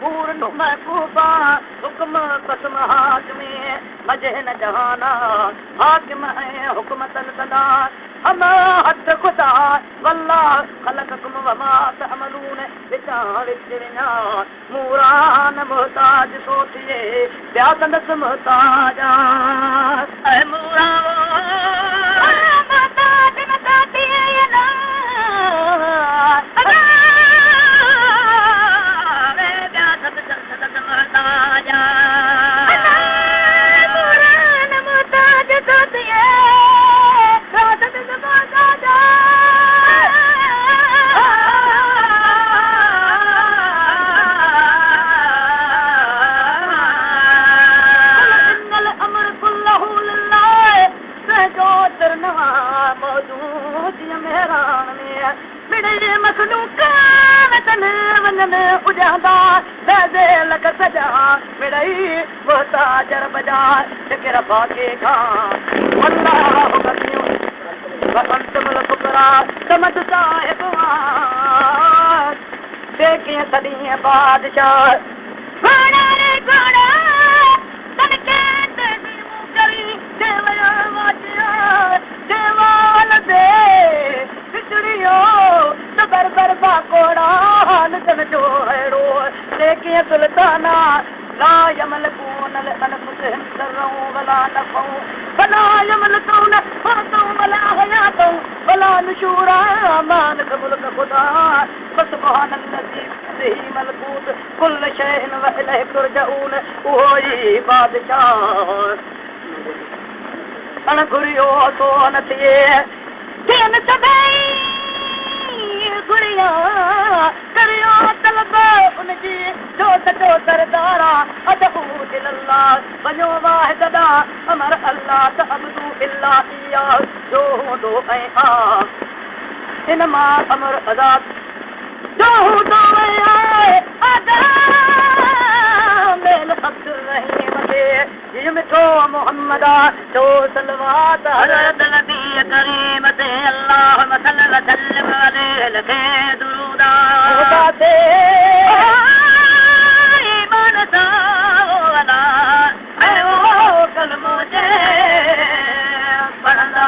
पूर्ण महबूबा हुक्म कसम हाकमे मजहन जहाना हाकिम है हुकमत सदा हम हद खुदा वल्लाह खलककुम वमा तअमलून विचार विना मूरान मोहताज सोथिए प्यासंदस मोहताज ऐ मूरा मोहताज न सोथिए ना बादशाह घोड़ा रे घोड़ा तनके तेरी मुकरी देवया वाजिया देवाल दे बिचड़ियो सबर बरबा कोड़ा नचन जो हेड़ो देखे सुल्ताना ला यमल कूनल अनफुसहिम सर्रहु वला नफहु वला यमल कून फरतु वला हयातु वला नुशूरा मालिक मुल्क खुदा सुब्हानल्लज़ी बिही मलकूत कुल शैइन व इलैहि तुरजऊन ओही बादशाह अण घुरियो सो न थिए थियन सभई घुरिया करियो तलब उनजी जो सचो सरदारा अदहू इलल्लाह वञो वाहिदा अमर अल्लाह तअबदू इल्ला इया जो दो ऐं आ इन मां अमर आज़ाद जो दो ऐं आदा मेल अब्दुल रहीम दे ये मिठो मोहम्मदा जो सलवात हज़रत नबी करीम ते अल्लाहुम्मा सल्लि व सल्लिम अलैहि लखे दुरूदा खुदा से ईमान सा वाला है वो कलमो जे पढ़ंदा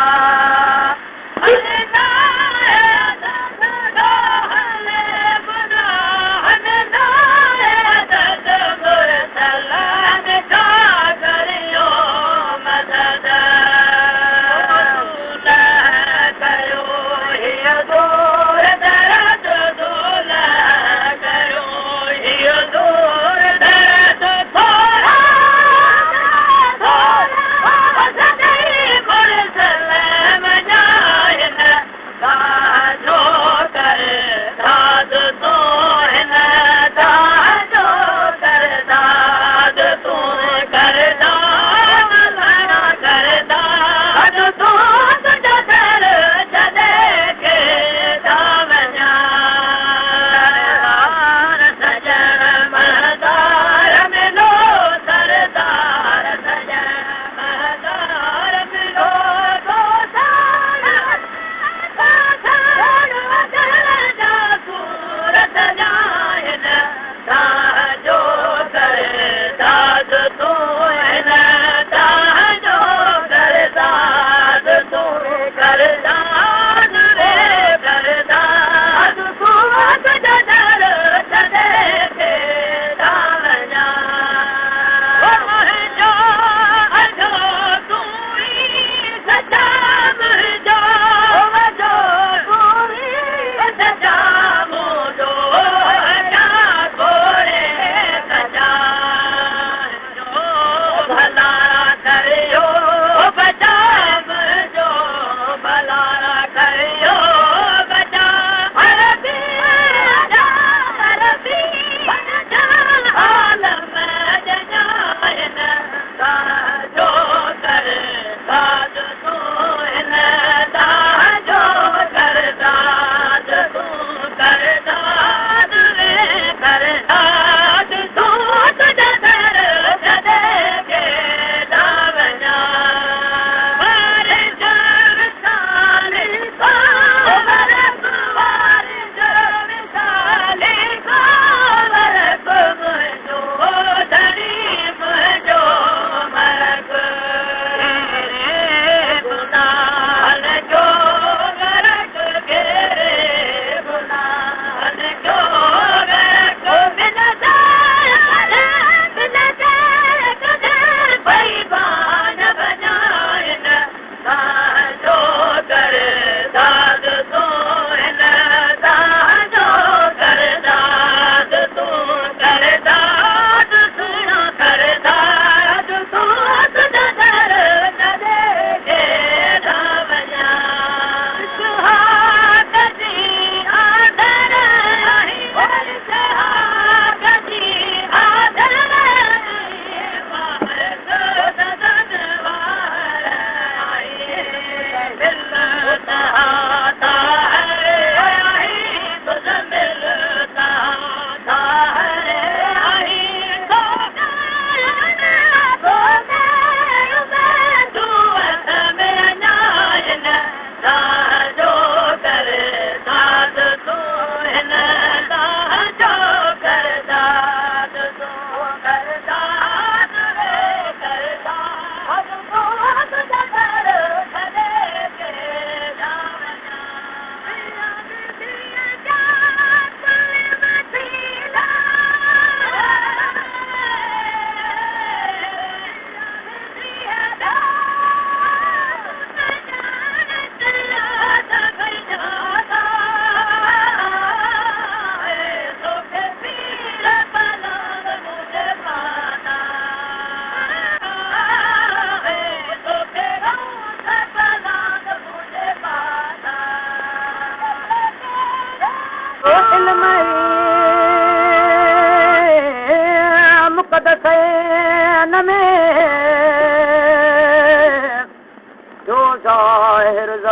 Dora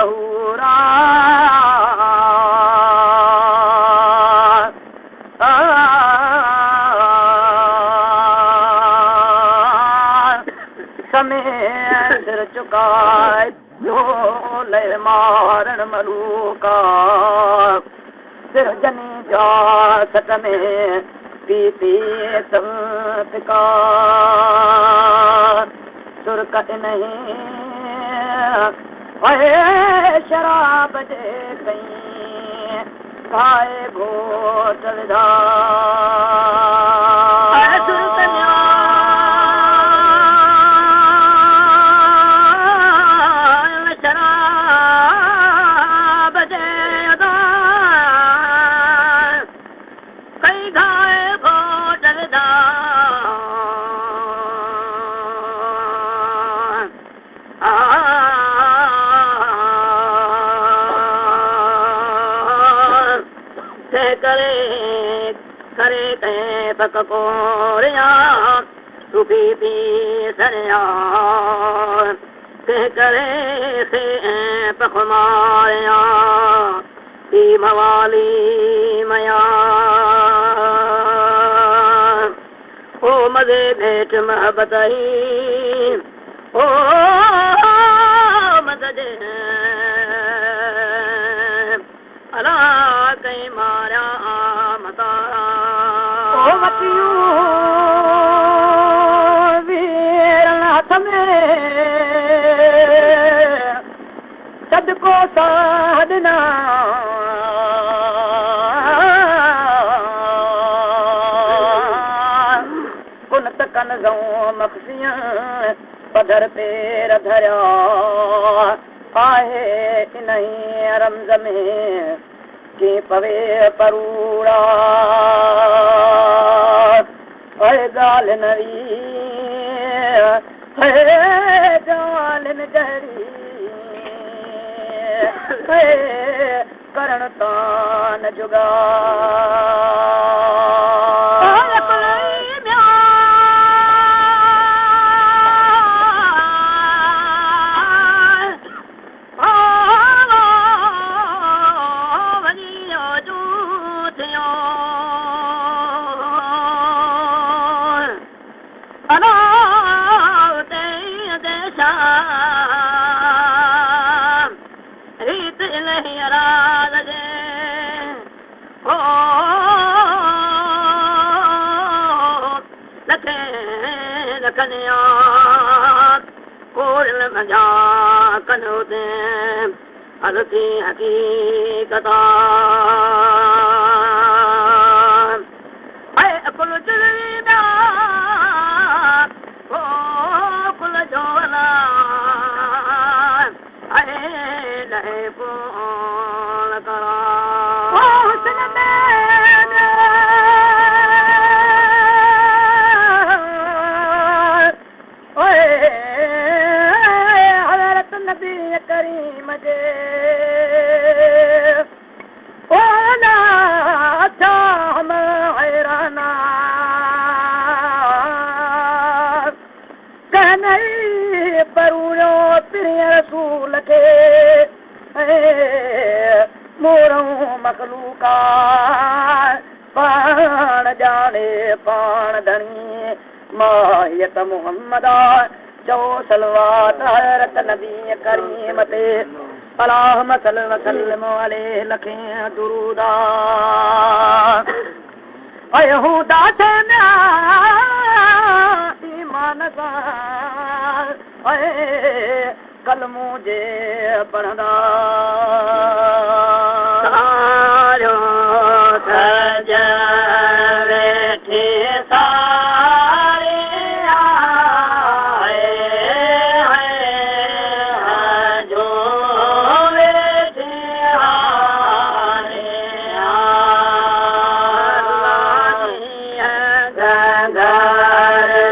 तहूरा सिर चुकाए जो ले मारण मलूका सिर जनी जा सट में पीती संतका सुरक नहीं वहे शराब जे कहीं खाए घोटल धा करे कहीं पक कोरिया सुखी पी सरिया कह करे से पक मारिया पी मवाली मया ओ मजे भेट महबत ही ओ मजे अला कहीं मारिया मता वीर नाथ में सदको साधना कुन तकन गऊं मखसियां पधर पेर धरिया आहे इन्हीं रमज़ में की पवे परूड़ा है गाल नरी है गाल नजरी है करण तान जुगा हकीकत कुल जुलवीदा ओ कुल जोला लहे पोल करा हज़रत नबी करीम जे रसूल के मोरों मखलूका पाण जाने पाण धनी मायत मुहम्मदा जो सलवात हज़रत नबी करीम ते अल्लाहुम्मा सल्लि व सल्लिम अलैहि लखे दुरूदा अयहूदा से ईमान सा कलमू जे पढ़ंदा सारो सज वेठे सारे आए जो वेठे हारे घर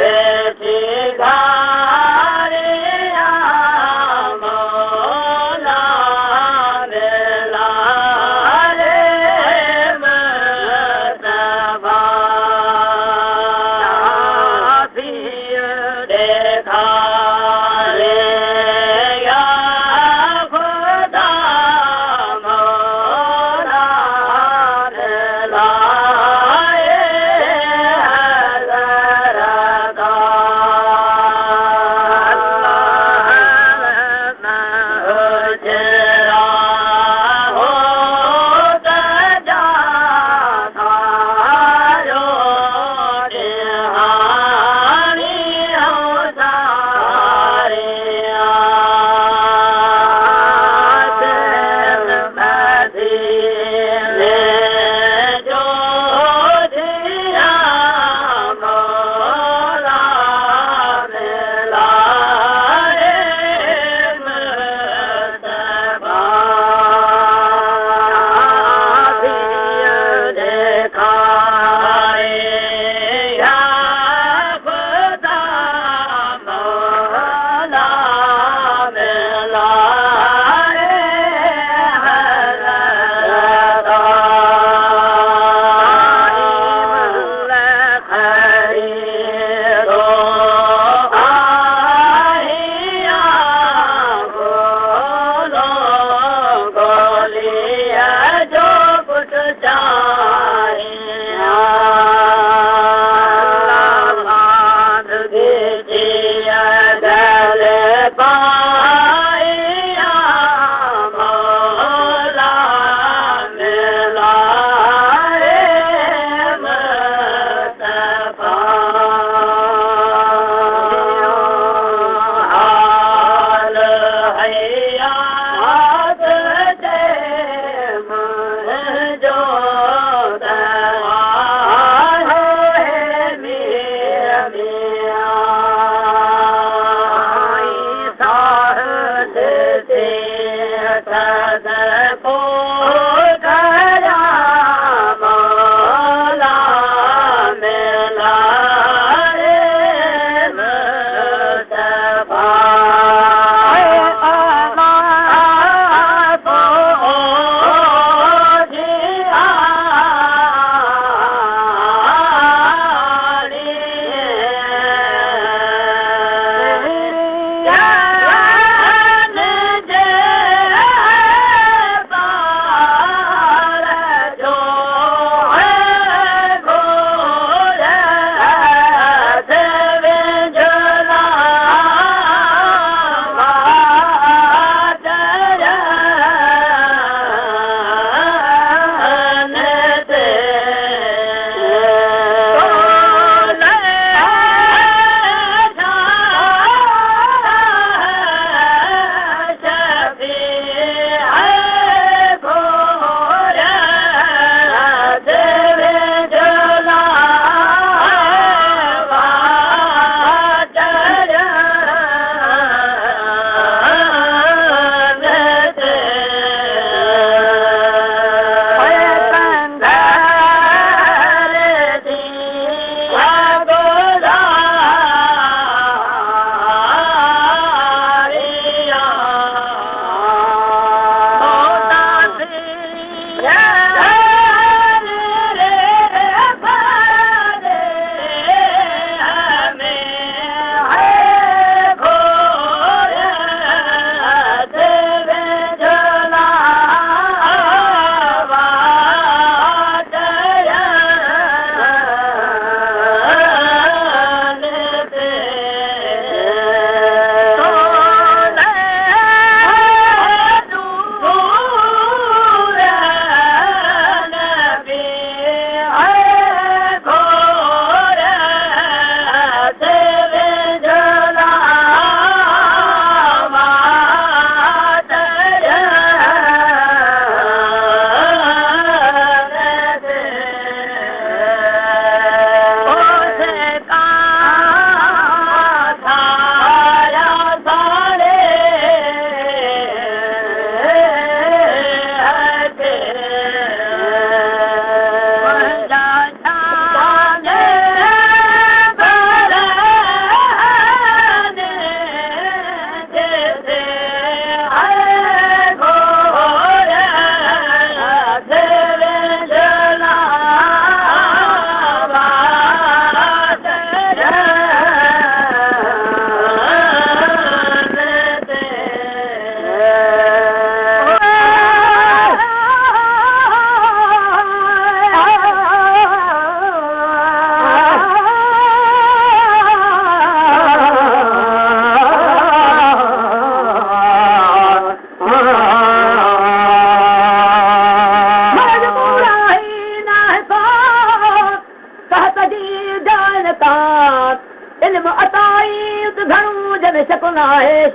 वेठे घारे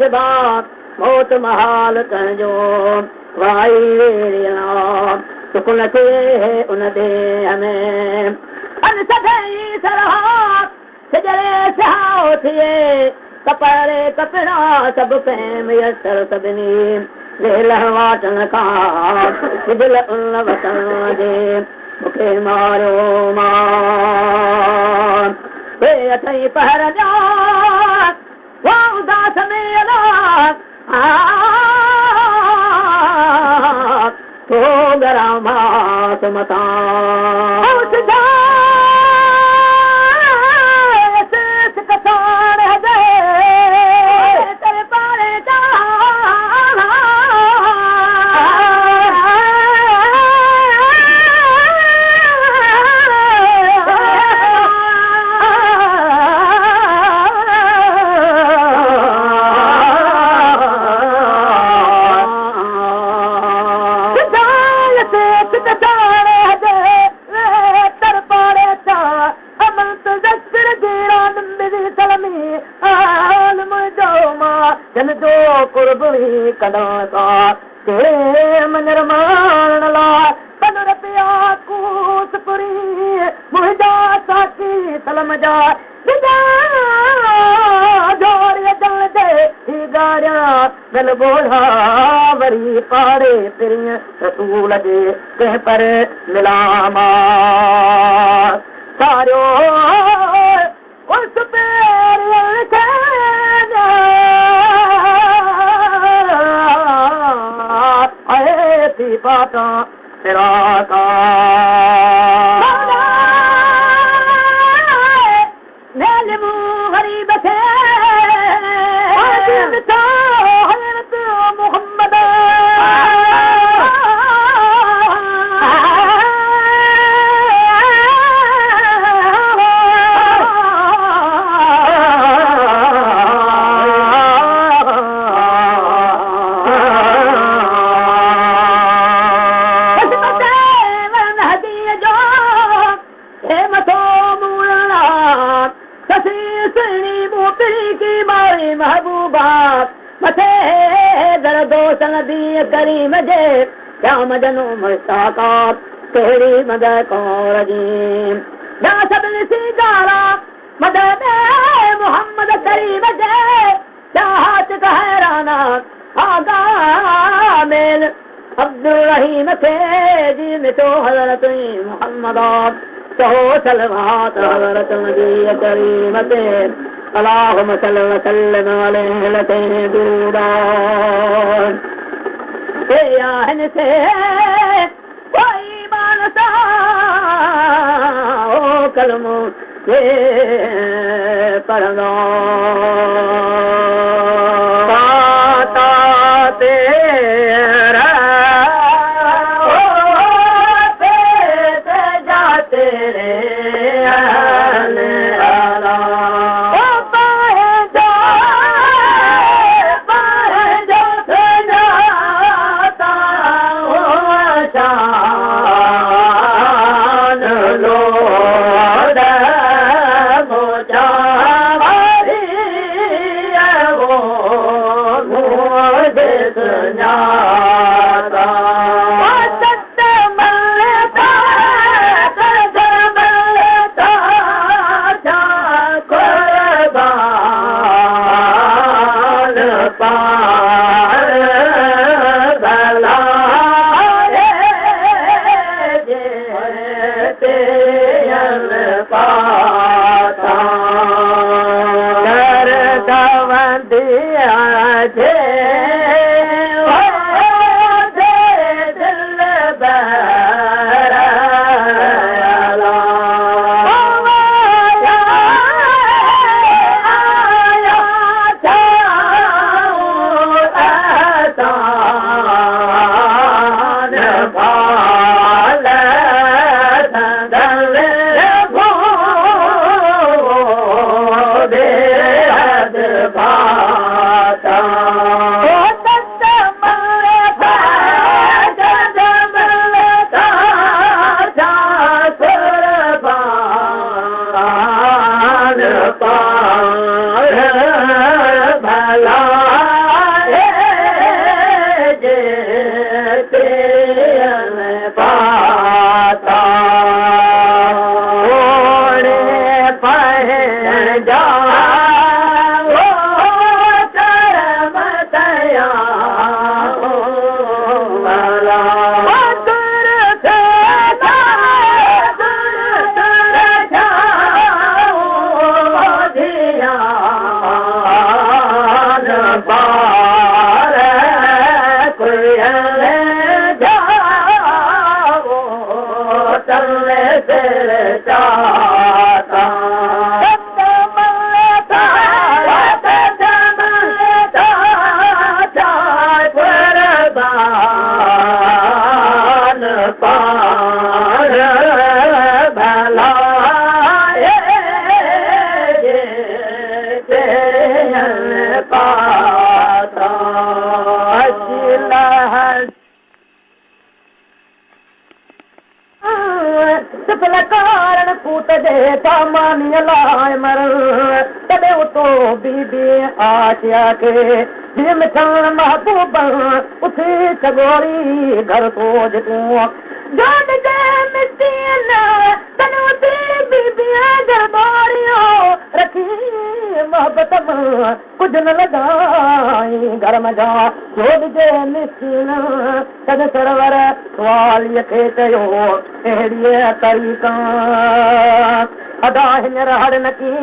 बाप मौत महाल कजो वाई सुकुन थे उन दे हमें अन सधई सरहात सजरे सहाओ थिए कपड़े कपड़ा सब प्रेम यसर सभिनी दिल वाटन खां दिल उन वतन जे मूंखे मारो मां वे अथई पहर जा वा उदास में अलास तो गरामा सुमता वरी पाड़े फिर रसूल जे कंहिं पर मिलामा सारियो उस पैर आए थी बाता तेरा का गरीब थे करीम जे क्या मजनू मुश्ताकात तेरी मदद कौर जी या सब सीगारा मदद मोहम्मद करीम जे चाहत कहराना आगा मेल अब्दुल रहीम थे जी मिठो हजरत मोहम्मद तो सलवात हजरत जी करीम ते अल्लाहुम्मा सल्लि व सल्लिम अलैहि लते दुरूदा आहिन से कोई मानसा ओ कलमो के पढ़ंदो पाता तेरा ओ पे जाते रे सिफल कारण कूट जे सामानी लाए मर तॾहिं उतो बीबी आशिया खे जीअं मिठण महबूब उथी चगोरी घर सोच तूं जोड़ जे मिस्तीन तॾहिं उथी बीबी जबारियो रखी मोहबत मां कुझु न लॻाई घर में जा जोड़ जे मिस्तीन तॾहिं सरवर वालीअ खे चयो अहिड़ीअ तरीक़ा अदा हींअर हर न की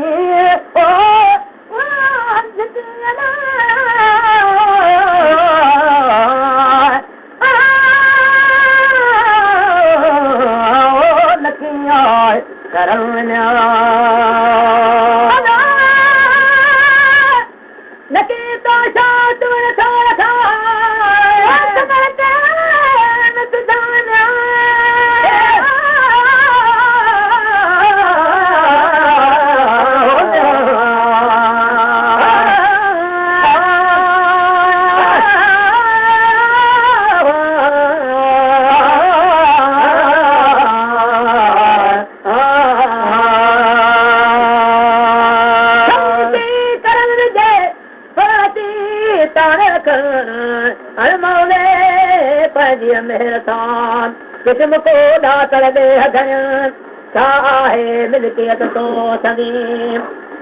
किस्म को दातर दे हथन चाहे मिल्कियत तो सगी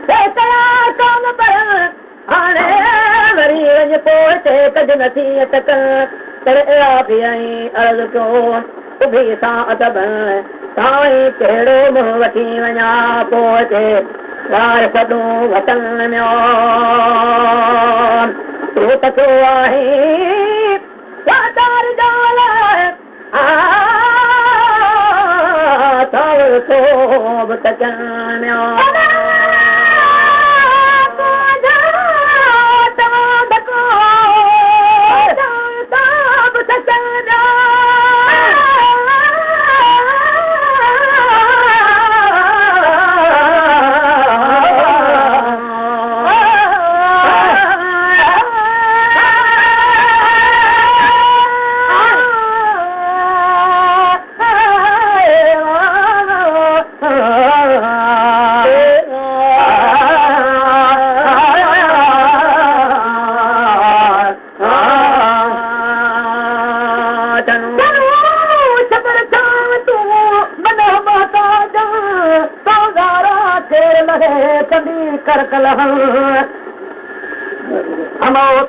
फैसला कौन पर हाणे मरीज पोचे कद नसीहत कर भी आई अर्ज को उभी सा अदब साईं कहिड़ो मुंहुं वठी वञा पोचे यार सदूं वतन में तूं त को आहे सादार जाल सोब तकन्या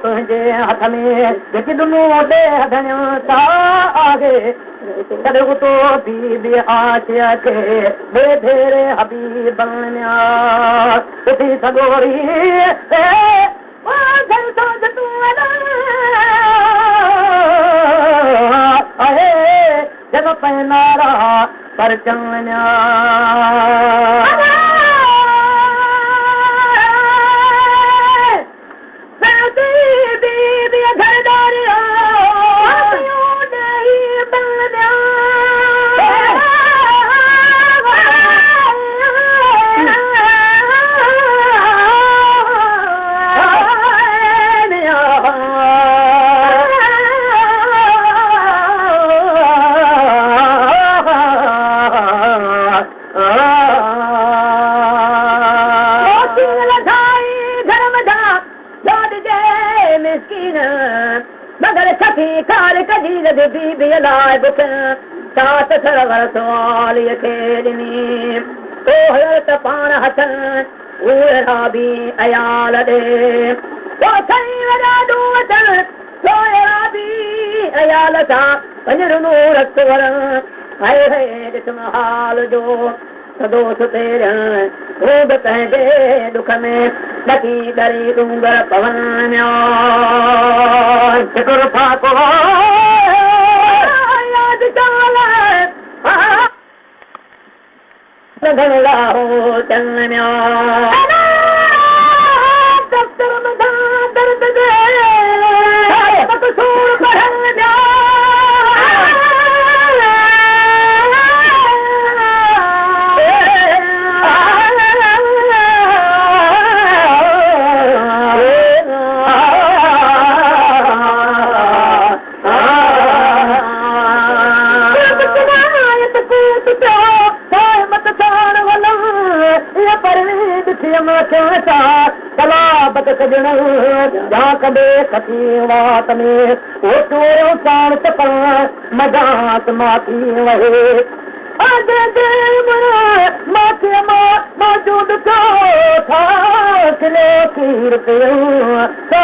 तुंहिंजे हथ में जेकी दुनू ॾे हथणियो ता आहे तॾहिं उतो बीबी आशिया खे ॿे भेरे हबीब बणिया उथी सगोरी आहे जग पैनारा पर चवणिया सवालिय खे ॾिनी पोइ पाण हथन उहा बि अयाल ॾे अयाल सां पंजरूं रख वर ॾिसम हाल जो सदो सुतेरण हू बि पंहिंजे दुख में ॾकी डरी डूंगर पवन शुकुर फाको मचा कलाबत कजण जा कदे कथी वात में वो टोरो साण तपण मजात माथी वहे आदे दे माथे मौजूद तो था किलो खीर पियो सा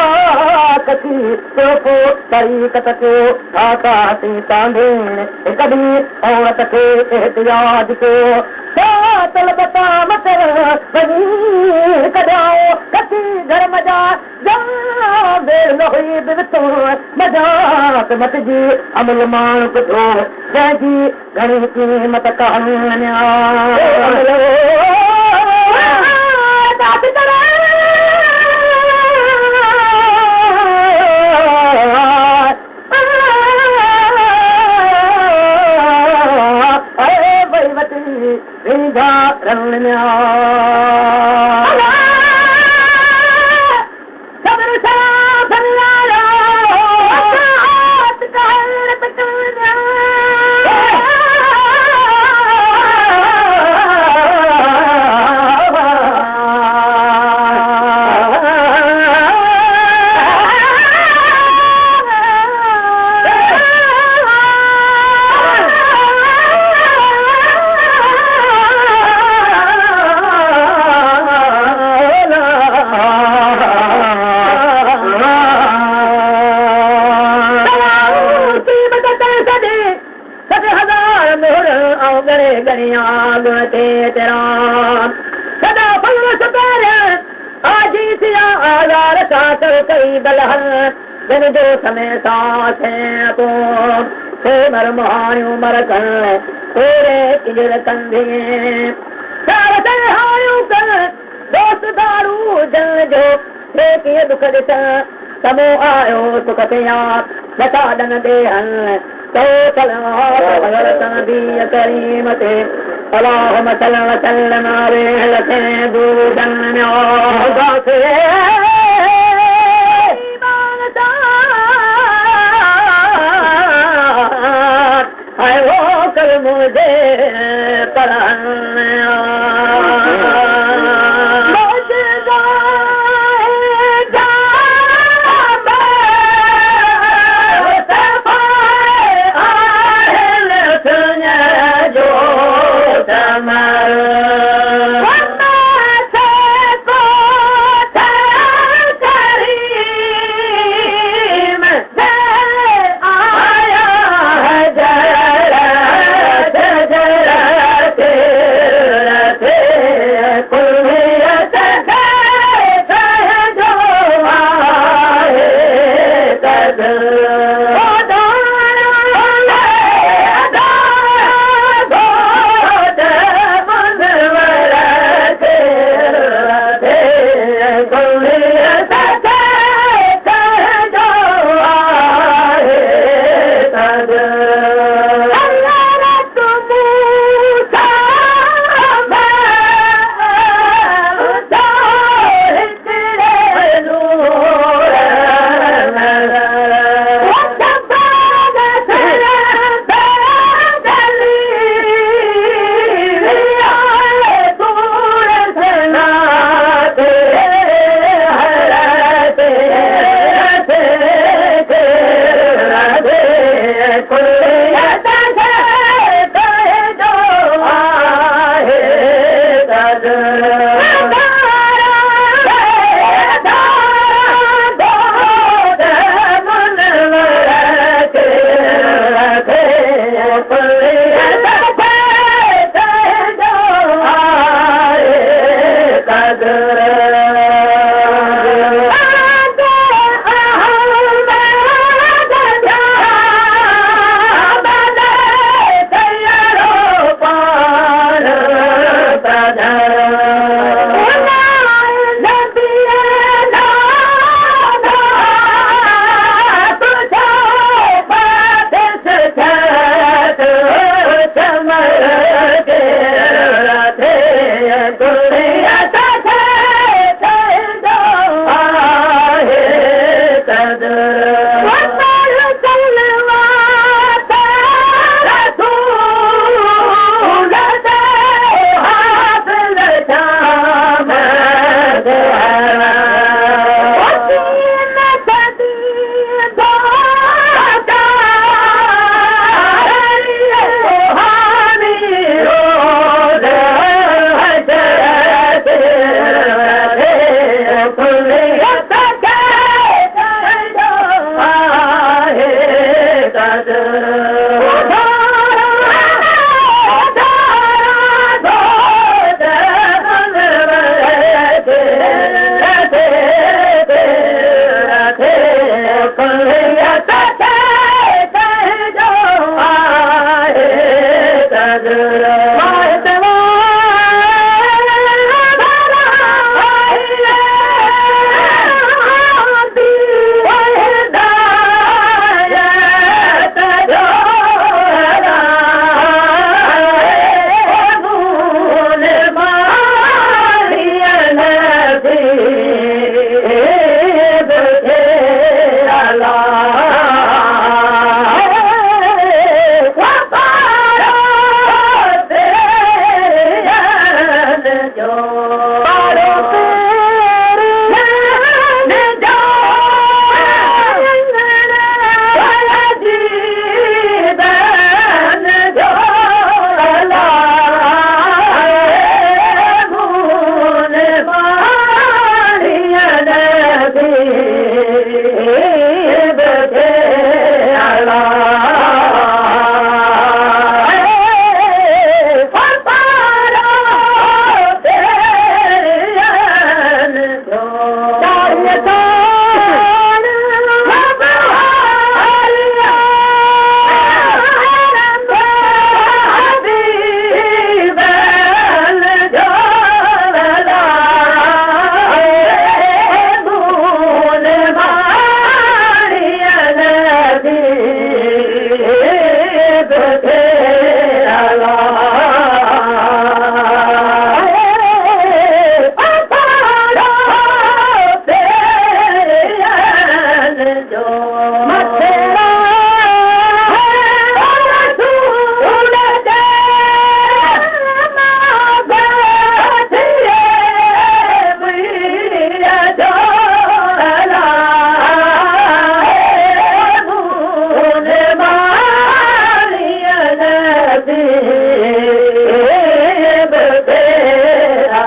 कथी तो तरीक़त को आता ती तांदेण कदी औरत के एहतियाज को तलबता मतर वही कदाओ कथी घर मजा जा बेर न हुई बिवतो मजाक मत जी अमल मान कुठो जंहिंजी घणी कीमत कहाण्या जो समय साथ है तो मर महायो मर कर तेरे किजर कंधे हायो कर दोस्त दारू जल जो के दुख दिस समो आयो सुख ते आप लता दन दे हल तो चला दी करीम ते अल्लाहुम्मा सल्लि व सल्लिम अलैहि दू जन से मुझे नसीब तेरा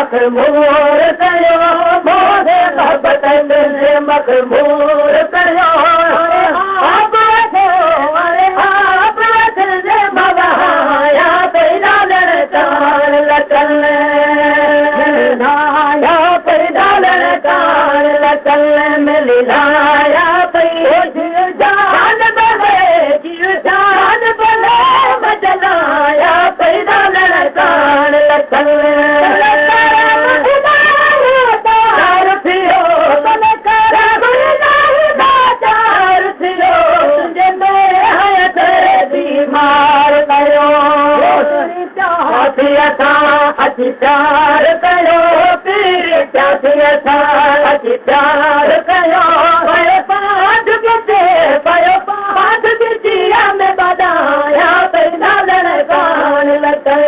मखमूर कयो मोरे मोहब्बत से मखमूर कयो आप से मवाया पैदा लड़कान लकल मिलाया पैदा लड़कान लकल मिलाया जान बले जान बले मजलाया पैदा लड़कान लकल प्यार कयो पीर प्यार कयो पाठ बिचिया में बधाया पैदा लड़कान लकल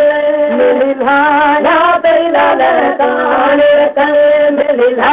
मिलाया पैदा लड़कान लकल मिला